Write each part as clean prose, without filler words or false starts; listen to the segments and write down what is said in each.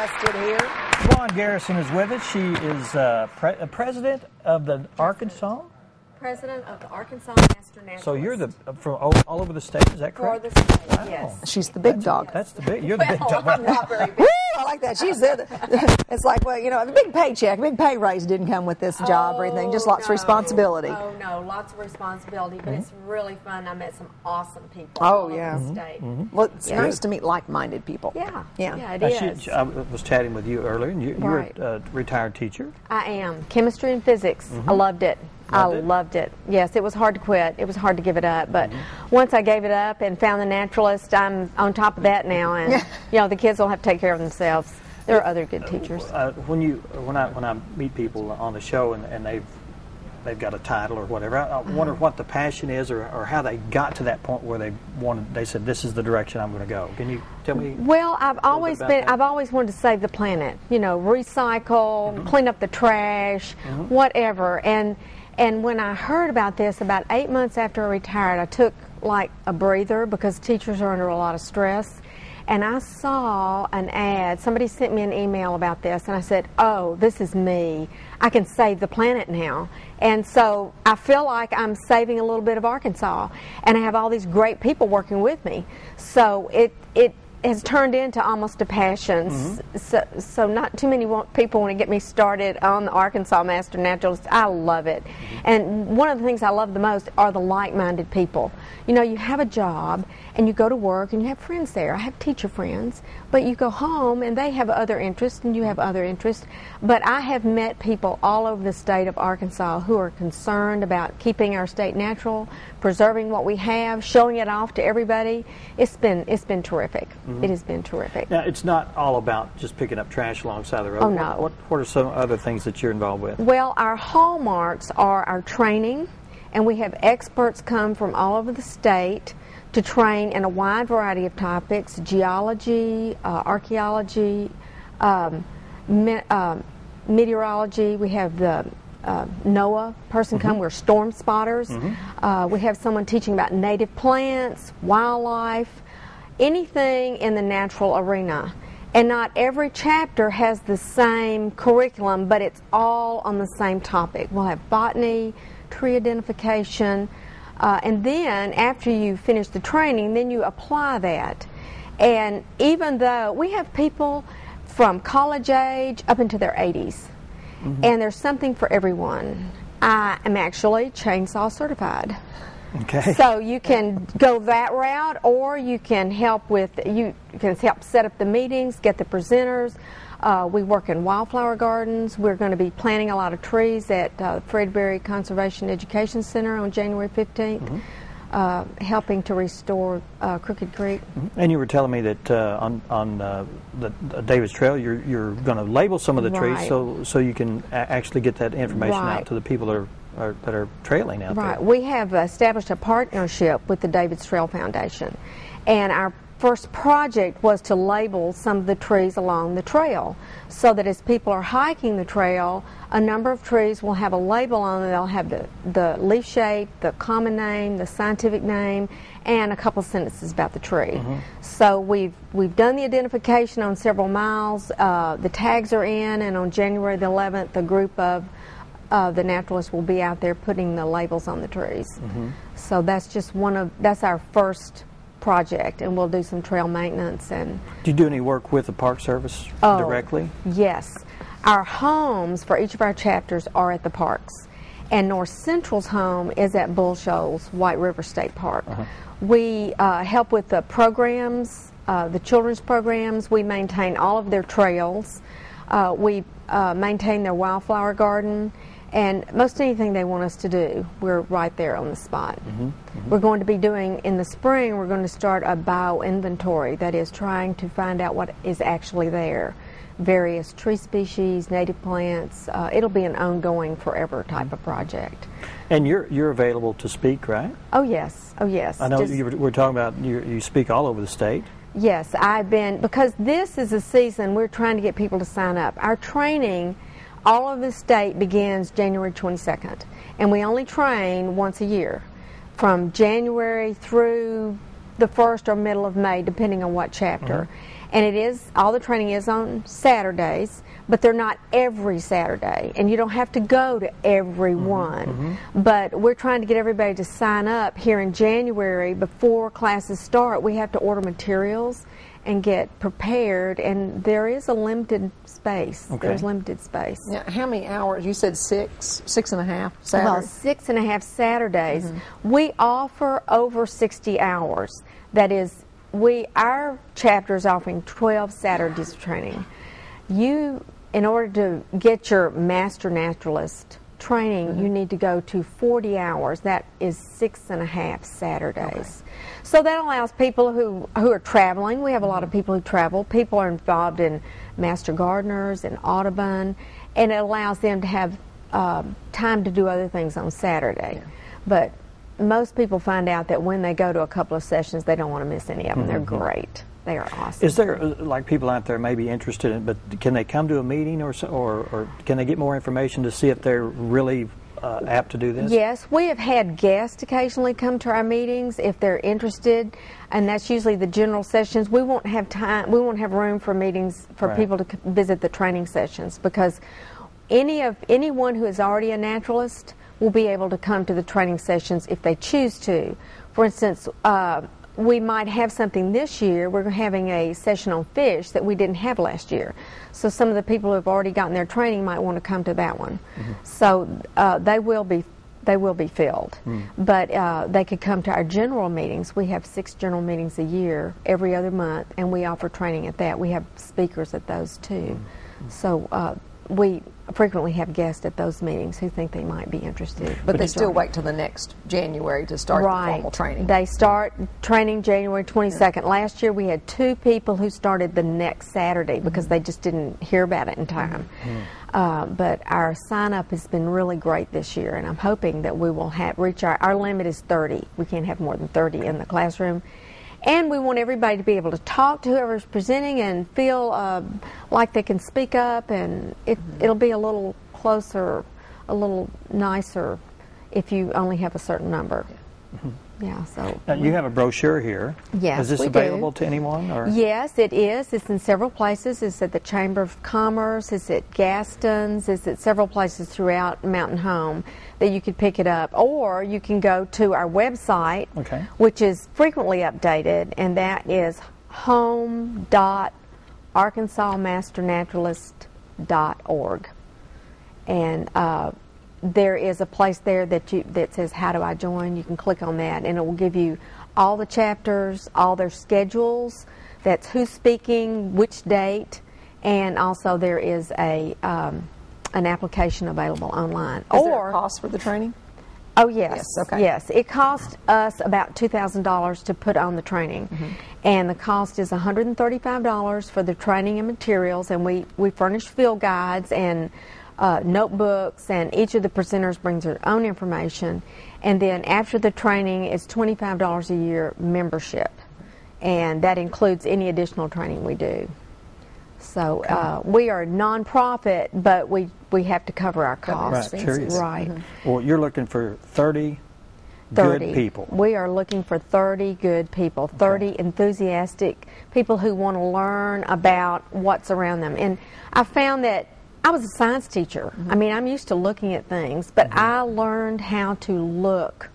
Trusted here. Dwan Garrison is with us. She is president of the Arkansas. President of the Arkansas Master Naturalist. So you're from all over the state, is that correct? For the state, Wow. yes. She's the big dog. That's the big. You're the big dog. I'm not very big. Woo, I like that. She's the. It's like, well, you know, the big paycheck, big pay raise didn't come with this job or anything. Just lots of responsibility. Oh no, lots of responsibility, but it's really fun. I met some awesome people. Oh, all over yeah. the state. Well, it's nice to meet like-minded people. Yeah, Yeah. it is. I was chatting with you earlier, and you're Right. a retired teacher. I am chemistry and physics. I loved it. Loved it. Yes, it was hard to quit. It was hard to give it up. But once I gave it up and found the Naturalist, I'm on top of that now. And you know, the kids will have to take care of themselves. There are other good teachers. When I meet people on the show and they've got a title or whatever, I wonder what the passion is or how they got to that point where they said, this is the direction I'm going to go. Can you tell me? Well, I've always wanted to save the planet. You know, recycle, clean up the trash, whatever. And when I heard about this about 8 months after I retired, I took like a breather because teachers are under a lot of stress. And I saw an ad, somebody sent me an email about this, and I said, oh, this is me. I can save the planet now. And so I feel like I'm saving a little bit of Arkansas. And I have all these great people working with me. So it has turned into almost a passion. So not too many people want to get me started on the Arkansas Master Naturalist. I love it. And one of the things I love the most are the like-minded people. You know, you have a job and you go to work and you have friends there. I have teacher friends, but you go home and they have other interests and you have other interests. But I have met people all over the state of Arkansas who are concerned about keeping our state natural, preserving what we have, showing it off to everybody. It's been terrific. It has been terrific. Now, it's not all about just picking up trash alongside the road. Oh, no. What are some other things that you're involved with? Well, our hallmarks are our training, and we have experts come from all over the state to train in a wide variety of topics: geology, archaeology, meteorology. We have the NOAA person come. We're storm spotters. We have someone teaching about native plants, wildlife, anything in the natural arena. And not every chapter has the same curriculum, but it's all on the same topic. We'll have botany, tree identification, and then after you finish the training, then you apply that. And even though we have people from college age up into their 80s, and there's something for everyone. I am actually chainsaw certified. Okay. So you can go that route, or you can help set up the meetings, get the presenters. We work in wildflower gardens. We're going to be planting a lot of trees at Fredberry Conservation Education Center on January 15th, helping to restore Crooked Creek. And you were telling me that on the Davis Trail, you're going to label some of the trees so you can actually get that information out to the people that are trailing out there. Right. We have established a partnership with the Davis Trail Foundation, and our first project was to label some of the trees along the trail so that as people are hiking the trail, a number of trees will have a label on them. They'll have the leaf shape, the common name, the scientific name, and a couple sentences about the tree. So we've done the identification on several miles. The tags are in, and on January the 11th, a group of the naturalists will be out there putting the labels on the trees. So that's just that's our first project, and we'll do some trail maintenance. And do you do any work with the Park Service directly? Yes. Our homes for each of our chapters are at the parks, and North Central's home is at Bull Shoals, White River State Park. We help with the programs, the children's programs. We maintain all of their trails. We maintain their wildflower garden. And most anything they want us to do, we're right there on the spot. We're going to be doing, in the spring, we're going to start a bio-inventory, that is trying to find out what is actually there. Various tree species, native plants. It'll be an ongoing, forever type of project. And you're available to speak, right? Oh, yes. Oh, yes. I know we're talking about you speak all over the state. Yes, because this is a season we're trying to get people to sign up. Our training all of the state begins January 22nd, and we only train once a year, from January through the 1st or middle of May, depending on what chapter. And it is, all the training is on Saturdays, but they're not every Saturday. And you don't have to go to every one. But we're trying to get everybody to sign up here in January before classes start. We have to order materials and get prepared, and there is a limited space. Okay. There's limited space. Now, how many hours? You said 6.5 Saturdays? Well, 6.5 Saturdays. We offer over 60 hours. That is, our chapter is offering 12 Saturdays of training. You, in order to get your Master Naturalist training, you need to go to 40 hours. That is 6.5 Saturdays. Okay. So that allows people who are traveling. We have a lot of people who travel. People are involved in Master Gardeners and Audubon, and it allows them to have time to do other things on Saturday. Yeah. But most people find out that when they go to a couple of sessions, they don't want to miss any of them. They're great. They are awesome. Is there, like, people out there may be interested in, but can they come to a meeting or can they get more information to see if they're really apt to do this? Yes, we have had guests occasionally come to our meetings if they're interested, and that's usually the general sessions. We won't have time, we won't have room for meetings for people to visit the training sessions, because anyone who is already a naturalist will be able to come to the training sessions if they choose to. For instance, we might have something this year. We're having a session on fish that we didn't have last year. So some of the people who have already gotten their training might want to come to that one. So they will be filled. But they could come to our general meetings. We have 6 general meetings a year, every other month, and we offer training at that. We have speakers at those too. So we frequently have guests at those meetings who think they might be interested. But they still wait till the next January to start the formal training. They start training January 22nd. Last year we had 2 people who started the next Saturday because they just didn't hear about it in time. But our sign-up has been really great this year, and I'm hoping that we will reach our limit is 30. We can't have more than 30 in the classroom. And we want everybody to be able to talk to whoever's presenting and feel like they can speak up, and it'll be a little closer, a little nicer if you only have a certain number. Yeah, so. You have a brochure here. Yes, is this available to anyone? Or? Yes, it is. It's in several places. It's at the Chamber of Commerce. It's at Gaston's. It's at several places throughout Mountain Home that you could pick it up. Or you can go to our website, which is frequently updated, and that is home.arkansasmasternaturalist.org. And there is a place there that says, how do I join? You can click on that, and it will give you all the chapters, all their schedules, that's who's speaking, which date, and also there is an application available online. Is there a cost for the training? Oh, yes. Yes, okay. Yes. It cost us about $2,000 to put on the training. And the cost is $135 for the training and materials, and we furnish field guides and notebooks, and each of the presenters brings their own information. And then after the training, it's $25 a year membership, and that includes any additional training we do. So we are a non-profit, but we have to cover our costs. Right. Well, you're looking for 30 good people. We are looking for 30 good people, 30 enthusiastic people who want to learn about what's around them. And I found that I was a science teacher. I mean, I'm used to looking at things, but I learned how to look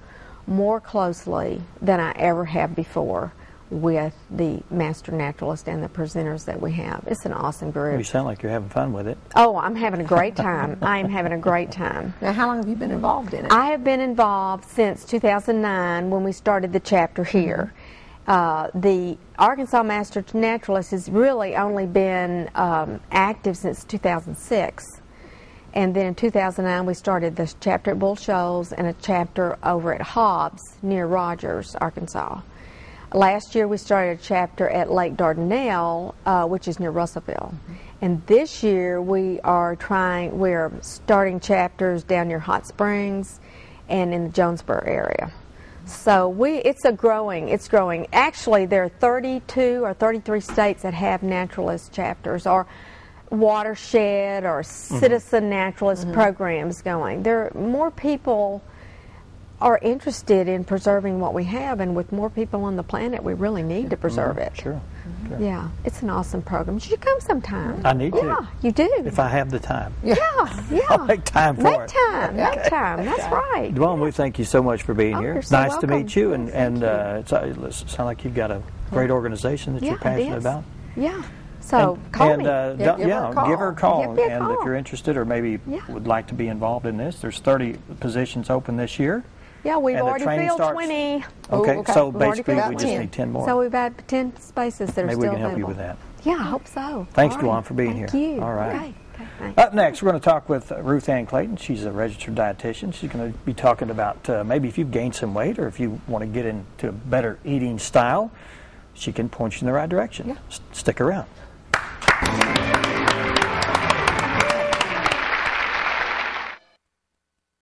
more closely than I ever have before with the Master Naturalist and the presenters that we have. It's an awesome group. You sound like you're having fun with it. Oh, I'm having a great time. I am having a great time. Now, how long have you been involved in it? I have been involved since 2009 when we started the chapter here. The Arkansas Master Naturalist has really only been active since 2006. And then in 2009 we started this chapter at Bull Shoals and a chapter over at Hobbs near Rogers, Arkansas. Last year we started a chapter at Lake Dardanelle, which is near Russellville. And this year we're starting chapters down near Hot Springs and in the Jonesboro area. So it's growing. Actually, there are 32 or 33 states that have naturalist chapters or watershed or citizen naturalist programs going. More people are interested in preserving what we have, and with more people on the planet, we really need to preserve it. Sure. Yeah, it's an awesome program. You should come sometime. I need to. Yeah, you do. If I have the time. Yeah. I'll make time for it. Make time. That's right. Dwan, we thank you so much for being here. You're so nice welcome. to meet you, and it sounds like you've got a great organization that you're passionate about. Yeah. So call me. Give her a call. Give me a and call. if you're interested or maybe would like to be involved in this, there's 30 positions open this year. Yeah, we've and the already training filled starts, 20. Okay, so We've already basically filled we just 10. need 10 more. So we've had 10 spaces that are Maybe still we can help you available. with that. Yeah, I hope so. Thanks, All Dwan, for being here. Thank you. All right. Okay, thanks. Up next, we're going to talk with Ruth Ann Clayton. She's a registered dietitian. She's going to be talking about maybe if you've gained some weight or if you want to get into a better eating style, she can point you in the right direction. Yeah. Stick around.